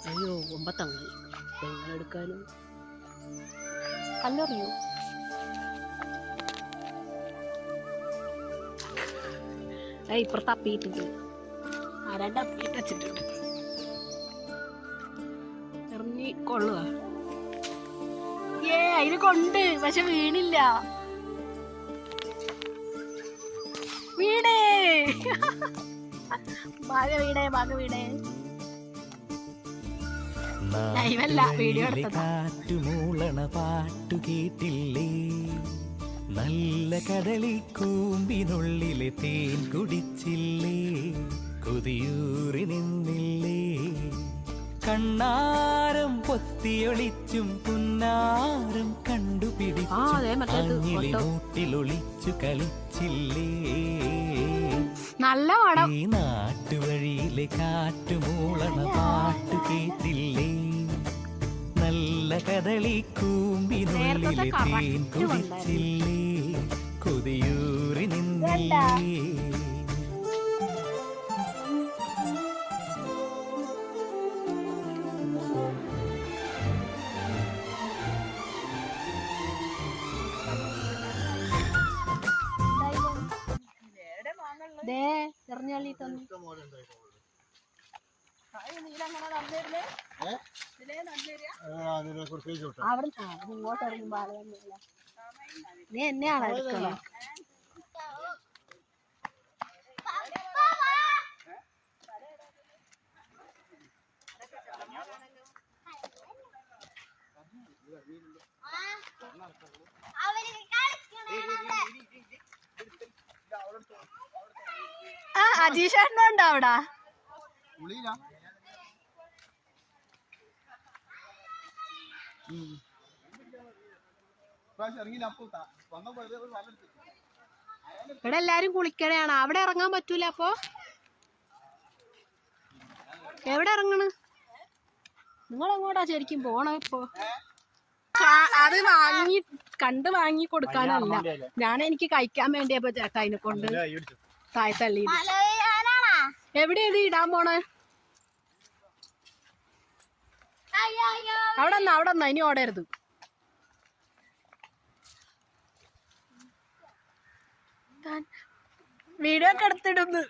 അയ്യോ ഒമ്പത്തങ്ങായി തെങ്ങളെടുക്കാനും കല്ലെറിയോ? ഇപ്പുറത്ത് അപ്പിയിട്ടുണ്ട്, ആരാണ്ട് അപ്പിയിട്ട് വെച്ചിട്ടുണ്ട്. ഇറങ്ങി കൊള്ളുക. അതിന് കൊണ്ട് പക്ഷെ വീണില്ല. വീടേ ഭാഗ വീടേ ഭാഗ വീടേ. ലൈവല്ല, വീഡിയോ എടുത്തതാ. കാറ്റുമൂളണ പാട്ടു കേട്ടില്ലേ, നല്ല കടലി കൂമ്പിനുള്ളിലെ തേൻ കുടിച്ചില്ലേ, കൊതിയൂറി നിന്നില്ലേ, കണ്ണാരം പൊത്തിയൊളിച്ചും പുന്നാരം കണ്ടുപിടിച്ചു കളിച്ചില്ലേ, നല്ല ഈ നാട്ടുവഴിയിലെ കാറ്റുമൂളണ പാട്ടു കേട്ടില്ലേ, നല്ല കദളി കൂമ്പിനുള്ളിലെ തേൻ കുടിച്ചില്ലേ, കൊതിയൂറി നിന്നില്ലേ. ഇങ്ങോട്ട് ഇറങ്ങുമ്പോ നീ എന്നെയാണോ എടുക്കണം? അജീഷേട്ടനുണ്ടോ അവിടെ? ഇവിടെ എല്ലാരും കുളിക്കണയാണ്, അവിടെ ഇറങ്ങാൻ പറ്റൂല. അപ്പൊ എവിടെ ഇറങ്ങണ്? നിങ്ങൾ എങ്ങോട്ടാ ശരിക്കും പോണ? ഇപ്പൊ അത് കണ്ട് വാങ്ങി കൊടുക്കാനല്ല, എനിക്ക് കഴിക്കാൻ വേണ്ടിയപ്പോ ചേട്ടാ അതിനെ കൊണ്ട് താഴെ തള്ളി. എവിടെയാ ഇത് ഇടാൻ പോണേ? അവിടെ നിന്നാ ഇനി ഓടരുത്. വീഡിയോ ഒക്കെ എടുത്തിടുന്നു.